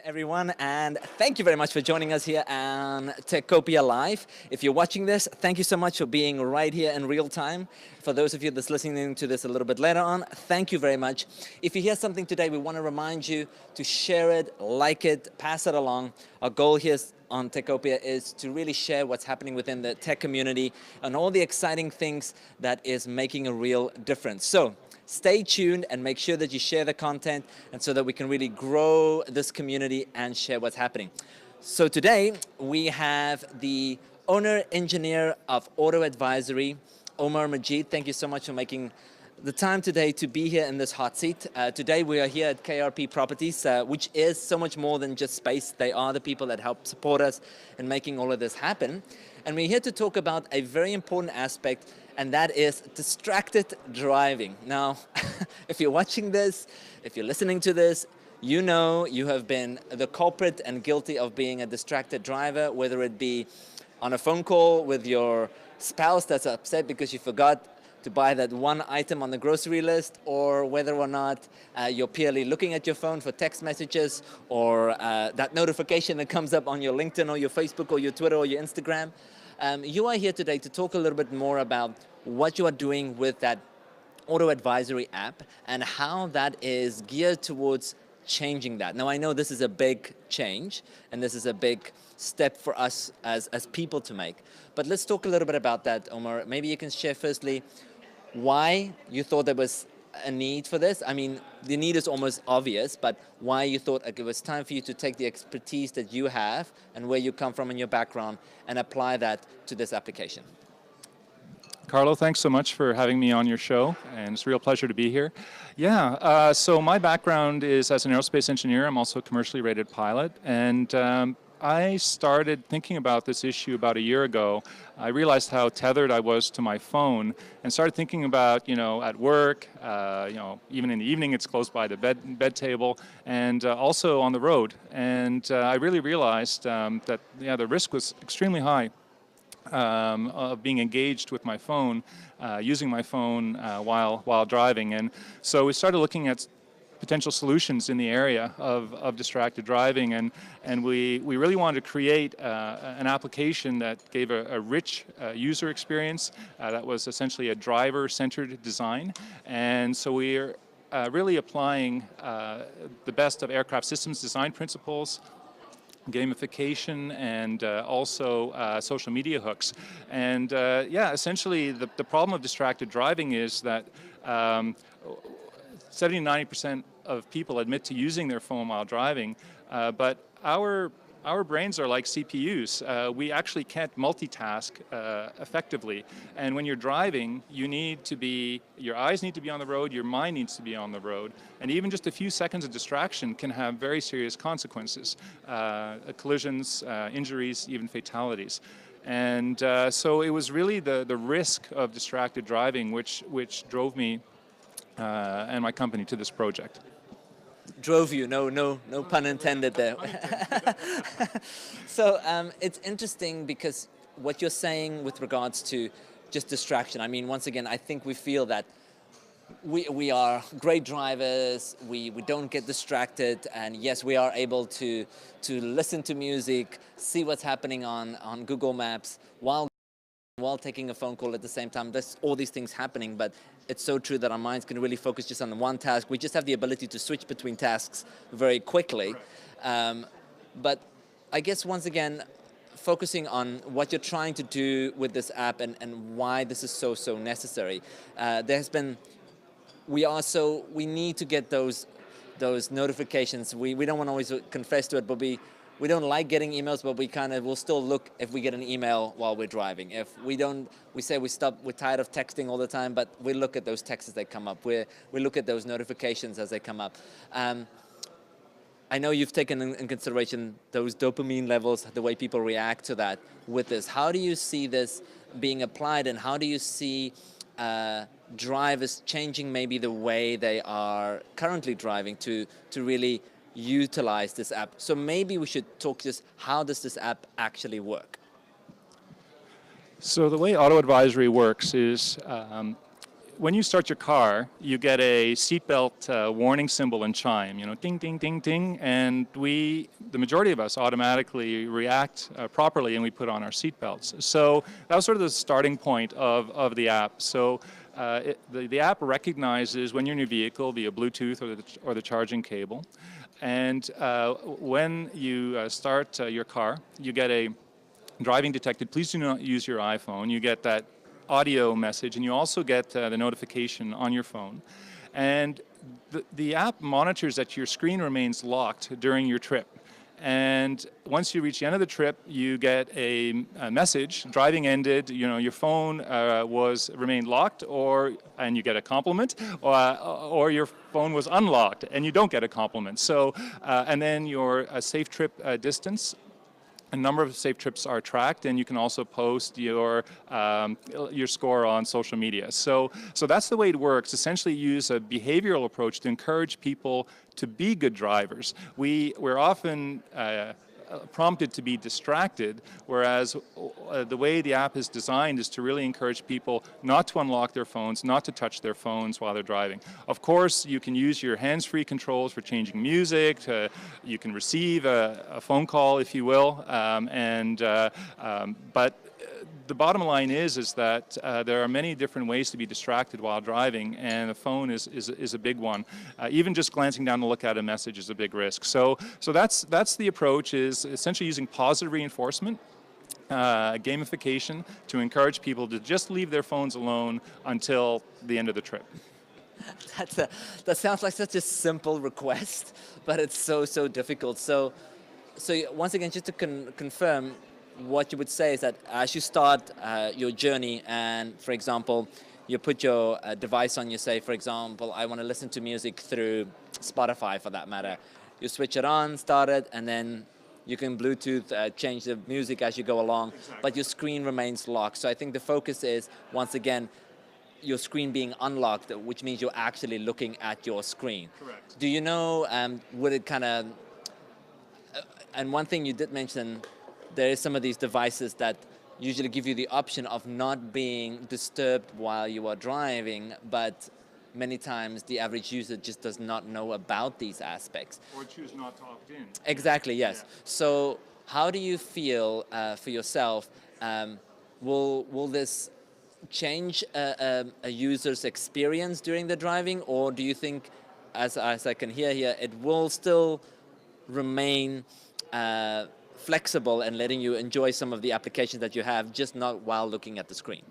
Everyone, and thank you very much for joining us here on Techopia Live. If you're watching this, thank you so much for being right here in real time. For those of you that's listening to this a little bit later on, thank you very much. If you hear something today, we want to remind you to share it, like it, pass it along. Our goal here on Techopia is to really share what's happening within the tech community and all the exciting things that is making a real difference. So stay tuned and make sure that you share the content, and so that we can really grow this community and share what's happening. So today we have the owner engineer of Auto Advisory, Omar Majid. Thank you so much for making the time today to be here in this hot seat. Today we are here at KRP Properties, which is so much more than just space. They are the people that help support us in making all of this happen. And we're here to talk about a very important aspect, and that is distracted driving. Now, if you're watching this, if you're listening to this, you know you have been the culprit and guilty of being a distracted driver, whether it be on a phone call with your spouse that's upset because you forgot to buy that one item on the grocery list, or whether or not you're purely looking at your phone for text messages, or that notification that comes up on your LinkedIn or your Facebook or your Twitter or your Instagram. You are here today to talk a little bit more about what you are doing with that Auto Advisory app and how that is geared towards changing that. Now, I know this is a big change and this is a big step for us as people to make, but let's talk a little bit about that, Omar. Maybe you can share firstly why you thought there was a need for this. I mean, the need is almost obvious, but why you thought it was time for you to take the expertise that you have and where you come from in your background and apply that to this application. Carlo, thanks so much for having me on your show, and it's a real pleasure to be here. Yeah, so my background is as an aerospace engineer. I'm also a commercially rated pilot, and I started thinking about this issue about a year ago. I realized how tethered I was to my phone and started thinking about, at work, even in the evening it's close by the bed table, and also on the road. And I really realized that the risk was extremely high of being engaged with my phone, using my phone while driving. And so we started looking at potential solutions in the area of distracted driving, and we really wanted to create an application that gave a rich user experience that was essentially a driver-centered design. And so we're really applying the best of aircraft systems design principles, gamification, and also social media hooks. And essentially the problem of distracted driving is that 70–90% of people admit to using their phone while driving, but our brains are like CPUs. We actually can't multitask effectively. And when you're driving, your eyes need to be on the road, your mind needs to be on the road. And even just a few seconds of distraction can have very serious consequences, collisions, injuries, even fatalities. And so it was really the risk of distracted driving which drove me and my company to this project. Drove you, no pun intended there. So it's interesting because what you're saying with regards to just distraction, I mean, once again, I think we feel that we are great drivers, we don't get distracted, and yes, we are able to listen to music, see what's happening on Google Maps while taking a phone call at the same time. There's all these things happening, but it's so true that our minds can really focus just on one task. We just have the ability to switch between tasks very quickly. But I guess once again, focusing on what you're trying to do with this app and why this is so necessary. We need to get those notifications. We don't want to always confess to it, but we don't like getting emails, but we kind of will still look if we get an email while we're driving. If we don't, we say we're tired of texting all the time, but we look at those texts as they come up. We look at those notifications as they come up. I know you've taken in consideration those dopamine levels, the way people react to that with this. How do you see this being applied, and how do you see drivers changing maybe the way they are currently driving to really utilize this app? So maybe we should talk just how does this app actually work? So the way Auto Advisory works is when you start your car, you get a seatbelt warning symbol and chime, ding, ding, ding, ding, and the majority of us automatically react properly and we put on our seatbelts. So that was sort of the starting point of the app. So the app recognizes when you're in your vehicle via Bluetooth or the charging cable, and when you start your car, you get a driving detected, please do not use your iPhone. You get that audio message, and you also get the notification on your phone. And the app monitors that your screen remains locked during your trip. And once you reach the end of the trip, you get a message, driving ended, your phone remained locked, and you get a compliment, or your phone was unlocked and you don't get a compliment. So, and then your safe trip distance. A number of safe trips are tracked, and you can also post your score on social media. So that's the way it works. Essentially, use a behavioral approach to encourage people to be good drivers. We're often prompted to be distracted, whereas the way the app is designed is to really encourage people not to unlock their phones, not to touch their phones while they're driving. Of course, you can use your hands-free controls for changing music, you can receive a phone call, if you will, but the bottom line is that there are many different ways to be distracted while driving, and the phone is a big one. Even just glancing down to look at a message is a big risk. So that's the approach, is essentially using positive reinforcement, gamification, to encourage people to just leave their phones alone until the end of the trip. That sounds like such a simple request, but it's so difficult. So once again, just to confirm, what you would say is that as you start your journey, and for example, you put your device on, you say, for example, I want to listen to music through Spotify, for that matter. You switch it on, start it, and then you can Bluetooth change the music as you go along, exactly. But your screen remains locked. So I think the focus is, once again, your screen being unlocked, which means you're actually looking at your screen. Correct. Do you know, would it kind of, and one thing you did mention, there is some of these devices that usually give you the option of not being disturbed while you are driving, but many times the average user just does not know about these aspects. Or choose not to opt in. Exactly, yes. Yeah. So how do you feel for yourself, will this change a user's experience during the driving, or do you think, as I can hear here, it will still remain flexible and letting you enjoy some of the applications that you have, just not while looking at the screen?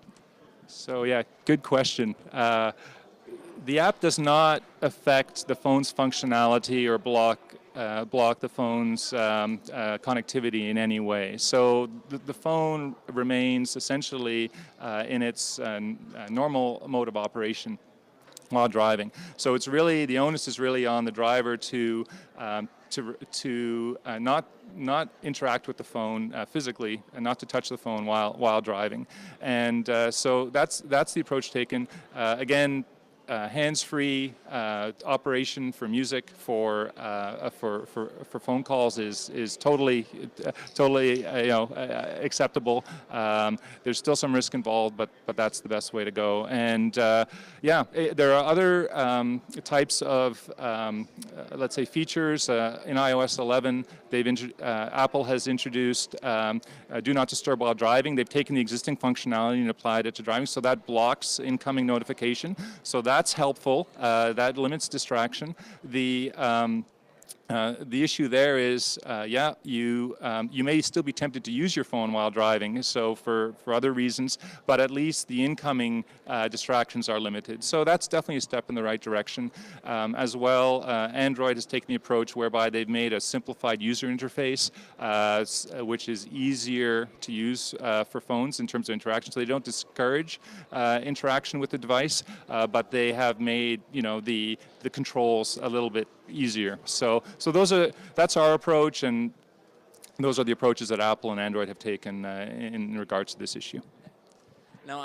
So yeah, good question. The app does not affect the phone's functionality or block the phone's connectivity in any way. So the phone remains essentially in its normal mode of operation while driving. So it's really, the onus is really on the driver to not interact with the phone physically, and not to touch the phone while driving. And so that's the approach taken. Again, hands-free operation for music for phone calls is totally acceptable. There's still some risk involved, but that's the best way to go. And there are other types of let's say features in iOS 11. Apple has introduced Do Not Disturb while driving. They've taken the existing functionality and applied it to driving, so that blocks incoming notification. So that's helpful. That limits distraction. The issue there is, you may still be tempted to use your phone while driving, so for other reasons, but at least the incoming distractions are limited. So that's definitely a step in the right direction. As well, Android has taken the approach whereby they've made a simplified user interface, which is easier to use for phones in terms of interaction. So they don't discourage interaction with the device, but they have made the controls a little bit easier. So that's our approach, and those are the approaches that Apple and Android have taken in regards to this issue. Now,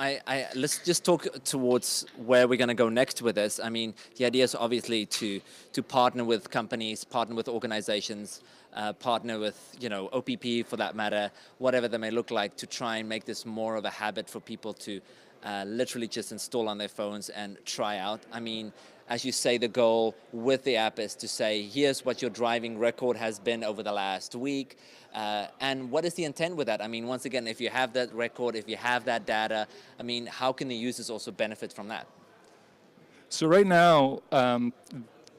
let's just talk towards where we're going to go next with this. I mean, the idea is obviously to partner with companies, partner with organizations, partner with OPP for that matter, whatever they may look like, to try and make this more of a habit for people to literally just install on their phones and try out. I mean, as you say, the goal with the app is to say, here's what your driving record has been over the last week, and what is the intent with that? I mean, once again, if you have that record, if you have that data, I mean, how can the users also benefit from that? So right now,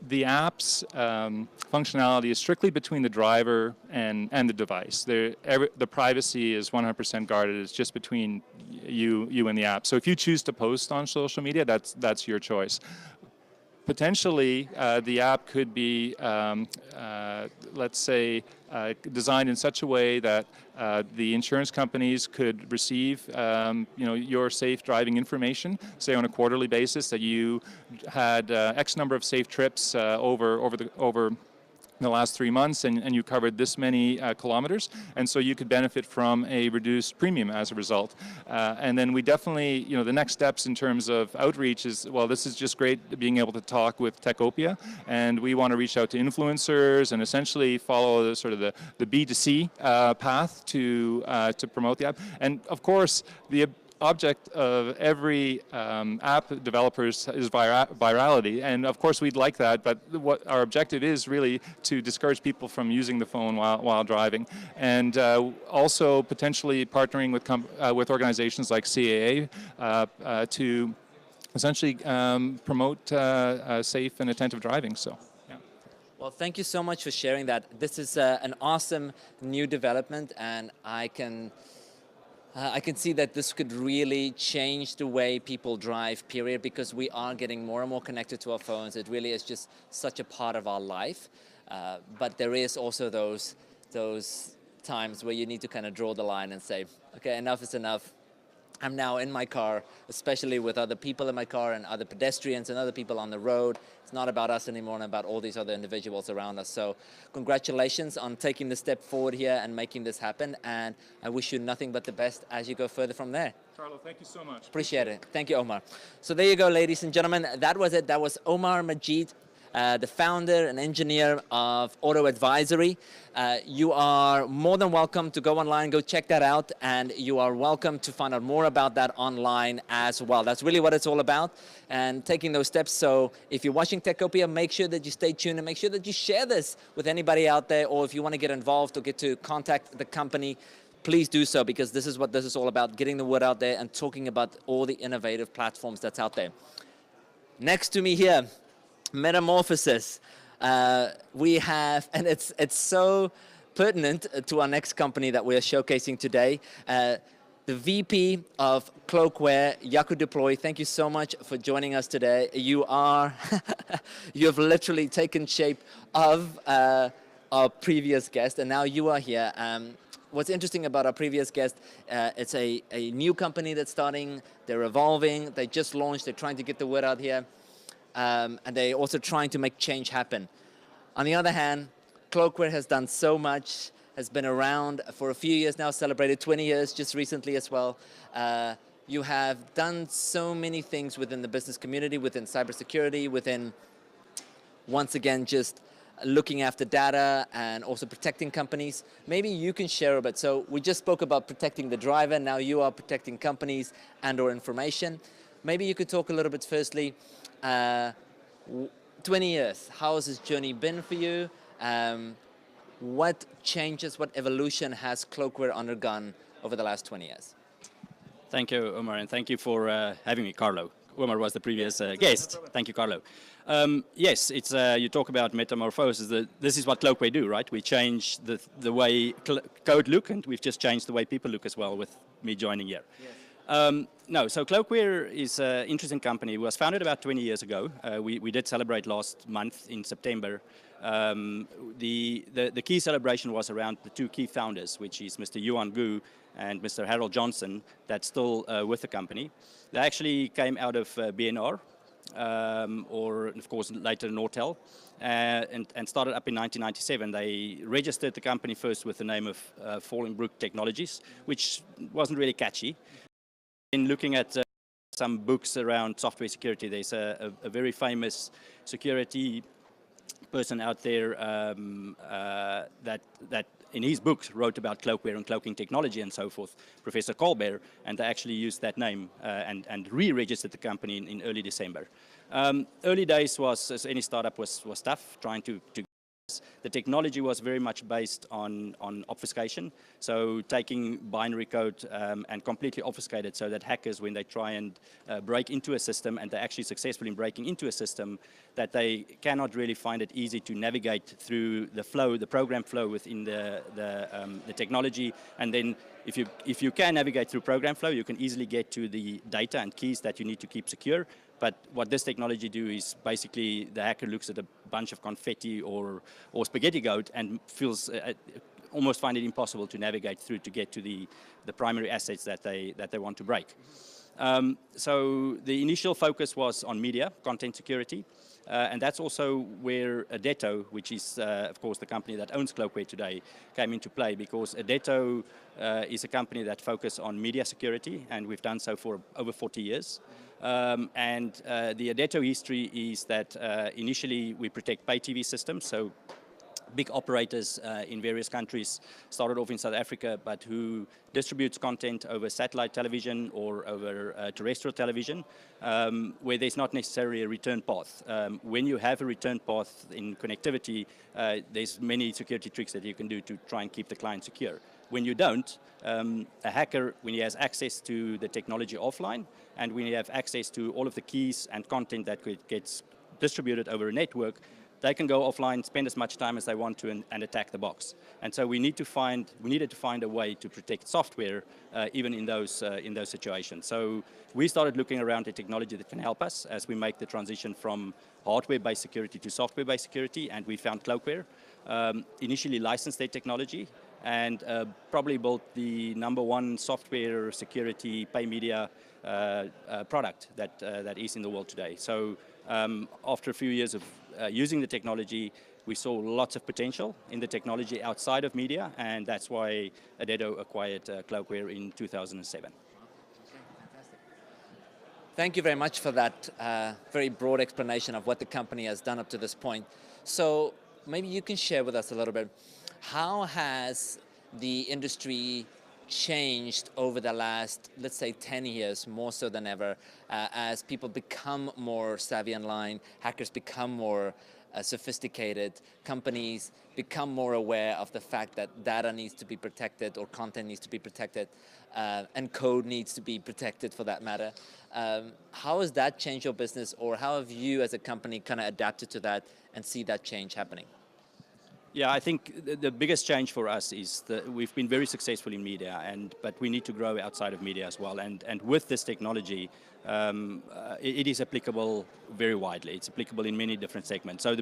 the app's functionality is strictly between the driver and the device. The privacy is 100% guarded. It's just between you and the app. So if you choose to post on social media, that's your choice. Potentially, the app could be, let's say, designed in such a way that the insurance companies could receive, your safe driving information, say on a quarterly basis, that you had X number of safe trips over the last 3 months, and you covered this many kilometers, and so you could benefit from a reduced premium as a result. And then we definitely, the next steps in terms of outreach is, well, this is just great being able to talk with Techopia, and we want to reach out to influencers and essentially follow the sort of the B2C path to promote the app. And of course, the object of every app developers is virality, and of course we'd like that, but what our objective is really to discourage people from using the phone while driving, and also potentially partnering with organizations like CAA to essentially promote safe and attentive driving. So. Well, thank you so much for sharing that. This is an awesome new development, and I can see that this could really change the way people drive, period, because we are getting more and more connected to our phones. It really is just such a part of our life. But there is also those times where you need to kind of draw the line and say, okay, enough is enough. I'm now in my car, especially with other people in my car and other pedestrians and other people on the road. It's not about us anymore and about all these other individuals around us. So congratulations on taking the step forward here and making this happen. And I wish you nothing but the best as you go further from there. Carlo, thank you so much. Appreciate it. Thank you, Omar. So there you go, ladies and gentlemen. That was it. That was Omar Majid, the founder and engineer of Auto Advisory. You are more than welcome to go online, go check that out, and you are welcome to find out more about that online as well. That's really what it's all about, and taking those steps. So if you're watching Techopia, make sure that you stay tuned and make sure that you share this with anybody out there, or if you want to get involved or get to contact the company, please do so, because this is what this is all about, getting the word out there and talking about all the innovative platforms that's out there. Next to me here, Metamorphosis. We have, and it's so pertinent to our next company that we are showcasing today. The VP of Cloakware, Jaco Deploy, thank you so much for joining us today. You are, you have literally taken shape of our previous guest, and now you are here. What's interesting about our previous guest, it's a new company that's starting, they're evolving, they just launched, they're trying to get the word out here. And they're also trying to make change happen. On the other hand, Cloakware has done so much, has been around for a few years now, celebrated 20 years just recently as well. You have done so many things within the business community, within cybersecurity, within, once again, just looking after data and also protecting companies. Maybe you can share a bit. So we just spoke about protecting the driver, now you are protecting companies and or information. Maybe you could talk a little bit firstly, 20 years, how has this journey been for you? What changes, what evolution has Cloakware undergone over the last 20 years? Thank you, Omar, and thank you for having me, Carlo. Omar was the previous guest. Thank you, Carlo. Yes, it's you talk about metamorphosis. This is what Cloakware do, right? We change the way code look, and we've just changed the way people look as well with me joining here. Yes. No, so Cloakware is an interesting company. It was founded about 20 years ago. We did celebrate last month in September. The key celebration was around the two key founders, which is Mr. Yuan Gu and Mr. Harold Johnson, that's still with the company. They actually came out of BNR, or of course later Nortel, and started up in 1997. They registered the company first with the name of Fallingbrook Technologies, which wasn't really catchy. In looking at some books around software security, there's a very famous security person out there that in his books wrote about cloakware and cloaking technology and so forth, Professor Colbert, and they actually used that name and re-registered the company in early December. Early days was, as any startup, was tough, trying to the technology was very much based on obfuscation, so taking binary code and completely obfuscate it so that hackers, when they try and break into a system, and they're actually successful in breaking into a system, that they cannot really find it easy to navigate through the flow, the program flow within the technology. And then if you can navigate through program flow, you can easily get to the data and keys that you need to keep secure. But what this technology do is basically the hacker looks at a bunch of confetti or spaghetti code and feels almost find it impossible to navigate through to get to the primary assets that they want to break. So the initial focus was on media, content security, and that's also where Adetto, which is of course the company that owns Cloakware today, came into play, because Adetto is a company that focuses on media security, and we've done so for over 40 years. And the Adetto history is that initially we protect pay TV systems, so big operators in various countries, started off in South Africa, but who distributes content over satellite television or over terrestrial television, where there's not necessarily a return path. When you have a return path in connectivity, there's many security tricks that you can do to try and keep the client secure. When you don't, a hacker, when he has access to the technology offline, and when you have access to all of the keys and content that gets distributed over a network, they can go offline, spend as much time as they want to, and attack the box. And so we needed to find a way to protect software even in those situations. So we started looking around at technology that can help us as we make the transition from hardware-based security to software-based security, and we found Cloakware. Initially licensed their technology, and probably built the #1 software security pay media product that is in the world today. So after a few years of using the technology, we saw lots of potential in the technology outside of media, and that's why Adetto acquired Cloakware in 2007. Thank you very much for that very broad explanation of what the company has done up to this point. So maybe you can share with us a little bit, how has the industry changed over the last, let's say, 10 years, more so than ever, as people become more savvy online, hackers become more sophisticated, companies become more aware of the fact that data needs to be protected, or content needs to be protected, and code needs to be protected for that matter. How has that changed your business, or how have you as a company kind of adapted to that and see that change happening? Yeah, I think the biggest change for us is that we've been very successful in media, but we need to grow outside of media as well. And with this technology, it is applicable very widely. It's applicable in many different segments. So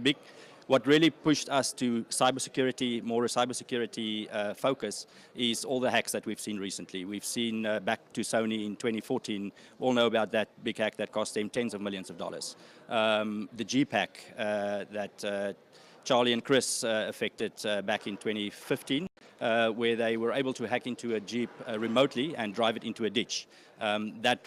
what really pushed us to cybersecurity, more a cybersecurity focus, is all the hacks that we've seen recently. We've seen back to Sony in 2014, all know about that big hack that cost them tens of millions of dollars. The Jeep hack that Charlie and Chris affected back in 2015, where they were able to hack into a Jeep remotely and drive it into a ditch. That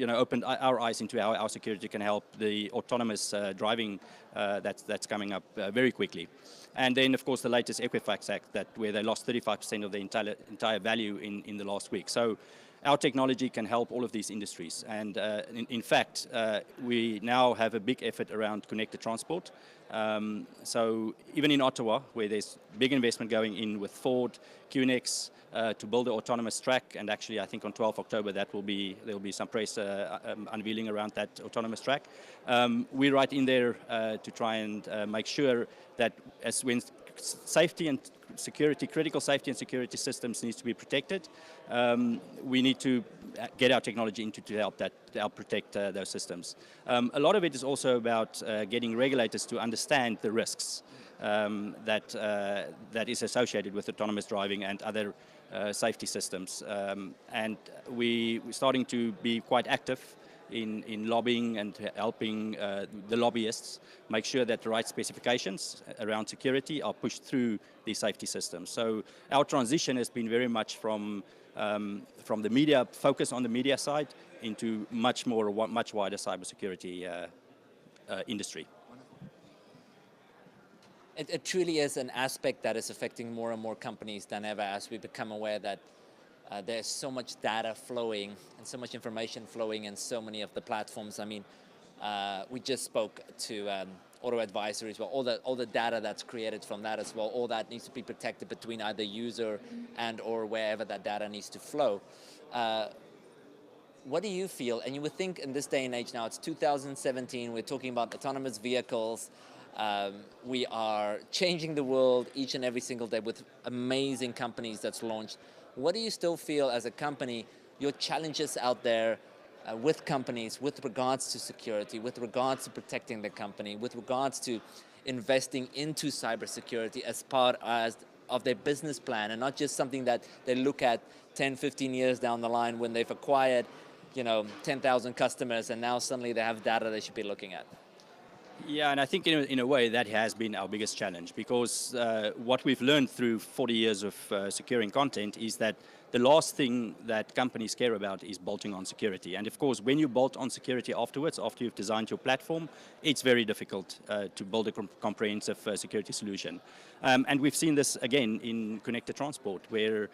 opened our eyes into how our security can help the autonomous driving that's coming up very quickly. And then, of course, the latest Equifax hack, where they lost 35% of the entire value in the last week. So our technology can help all of these industries. And in fact, we now have a big effort around connected transport. So even in Ottawa, where there's big investment going in with Ford, QNX, to build an autonomous track, and actually I think on 12th October there will be some press unveiling around that autonomous track. We're right in there to try and make sure that when safety and security, critical safety and security systems needs to be protected, we need to get our technology into to help protect those systems. A lot of it is also about getting regulators to understand the risks that is associated with autonomous driving and other safety systems. And we're starting to be quite active in lobbying and helping the lobbyists make sure that the right specifications around security are pushed through these safety systems. So our transition has been very much from the media, focus on the media side, into much wider cybersecurity industry. It truly is an aspect that is affecting more and more companies than ever as we become aware that there's so much data flowing and so much information flowing in so many of the platforms. I mean, we just spoke to Auto Advisories, well, all the data that's created from that as well, all that needs to be protected between either user and or wherever that data needs to flow. What do you feel? And you would think in this day and age now, it's 2017, we're talking about autonomous vehicles. We are changing the world each and every single day with amazing companies that's launched. What do you still feel as a company, your challenges out there with companies with regards to security, with regards to protecting the company, with regards to investing into cybersecurity as part of their business plan and not just something that they look at 10, 15 years down the line when they've acquired 10,000 customers and now suddenly they have data they should be looking at? Yeah, and I think in a way that has been our biggest challenge because what we've learned through 40 years of securing content is that the last thing that companies care about is bolting on security. And of course, when you bolt on security afterwards, after you've designed your platform, it's very difficult to build a comprehensive security solution. And we've seen this again in connected transport, where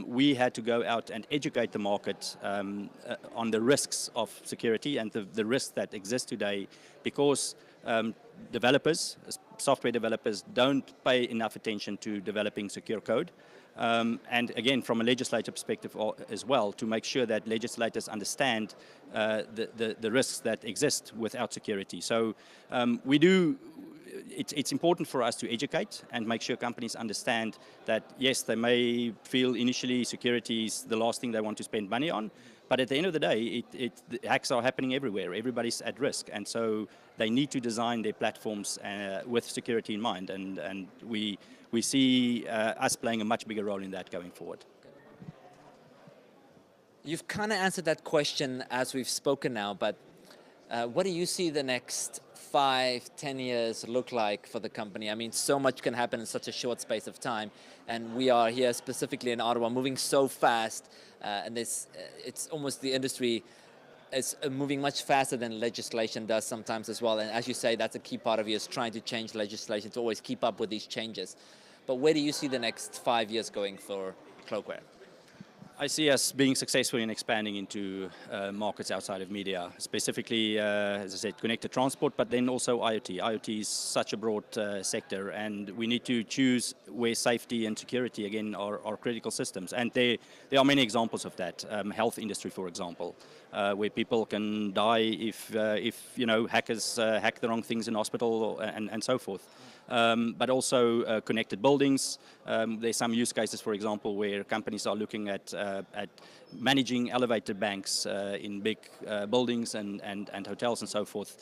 we had to go out and educate the market on the risks of security and the risks that exist today because developers, software developers, don't pay enough attention to developing secure code. And again, from a legislative perspective as well, to make sure that legislators understand the risks that exist without security. So it's important for us to educate and make sure companies understand that, yes, they may feel initially security is the last thing they want to spend money on, but at the end of the day, the hacks are happening everywhere. Everybody's at risk, and so they need to design their platforms with security in mind, and we see us playing a much bigger role in that going forward. You've kind of answered that question as we've spoken now, but what do you see the next 5, 10 years look like for the company? I mean, so much can happen in such a short space of time, and we are here specifically in Ottawa moving so fast, and it's almost the industry is moving much faster than legislation does sometimes as well. And as you say, that's a key part of you is trying to change legislation to always keep up with these changes. But where do you see the next 5 years going for Cloakware? I see us being successful in expanding into markets outside of media, specifically, as I said, connected transport, but then also IoT. IoT is such a broad sector, and we need to choose where safety and security, again, are critical systems. And there are many examples of that. Health industry, for example, where people can die if hackers hack the wrong things in hospital and so forth. But also connected buildings. There's some use cases, for example, where companies are looking at managing elevator banks in big buildings and hotels and so forth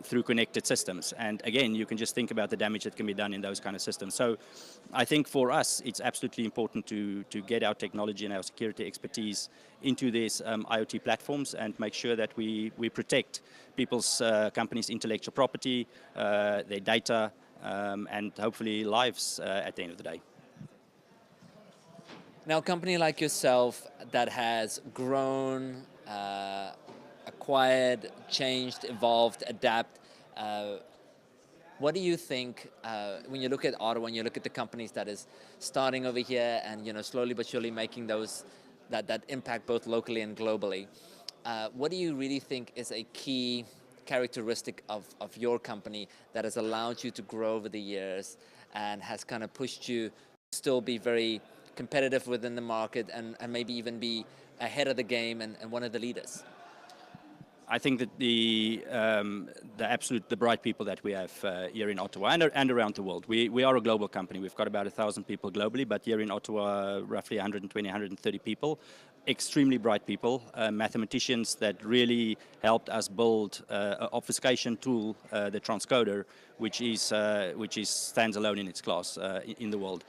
through connected systems. And again, you can just think about the damage that can be done in those kind of systems. So I think for us, it's absolutely important to get our technology and our security expertise into these IoT platforms and make sure that we protect people's companies' intellectual property, their data, and hopefully lives at the end of the day. Now, a company like yourself that has grown, acquired, changed, evolved, adapt, what do you think when you look at Ottawa, when you look at the companies that is starting over here and slowly but surely making those that impact both locally and globally? What do you really think is a key characteristic of your company that has allowed you to grow over the years and has kind of pushed you to still be very competitive within the market and maybe even be ahead of the game and one of the leaders? I think that the bright people that we have here in Ottawa and around the world. We are a global company. We've got about 1,000 people globally, but here in Ottawa, roughly 120, 130 people. Extremely bright people, mathematicians that really helped us build an obfuscation tool, the transcoder, which stands alone in its class in the world.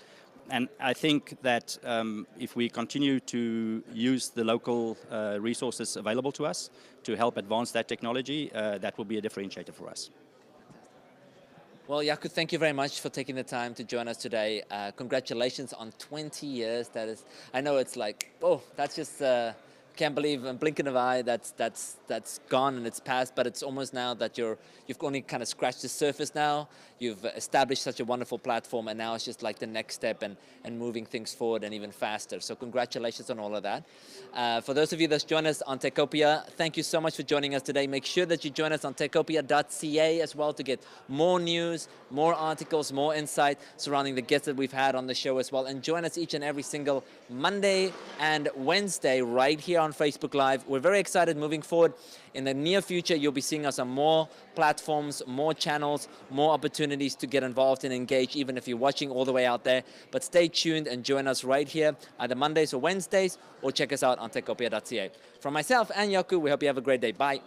And I think that if we continue to use the local resources available to us to help advance that technology, that will be a differentiator for us. Well, Jaco, thank you very much for taking the time to join us today. Congratulations on 20 years. That is, I know it's like, oh, that's just can't believe in blink of an eye that's gone and it's past, but it's almost now that you've only kind of scratched the surface now. You've established such a wonderful platform, and now it's just like the next step and moving things forward and even faster. So congratulations on all of that. For those of you that's joined us on Techopia, thank you so much for joining us today. Make sure that you join us on techopia.ca as well to get more news, more articles, more insight surrounding the guests that we've had on the show as well. And join us each and every single Monday and Wednesday right here on Facebook Live. We're very excited moving forward. In the near future, you'll be seeing us on more platforms, more channels, more opportunities to get involved and engage, even if you're watching all the way out there. But stay tuned and join us right here, either Mondays or Wednesdays, or check us out on techopia.ca. From myself and Yaku, we hope you have a great day. Bye.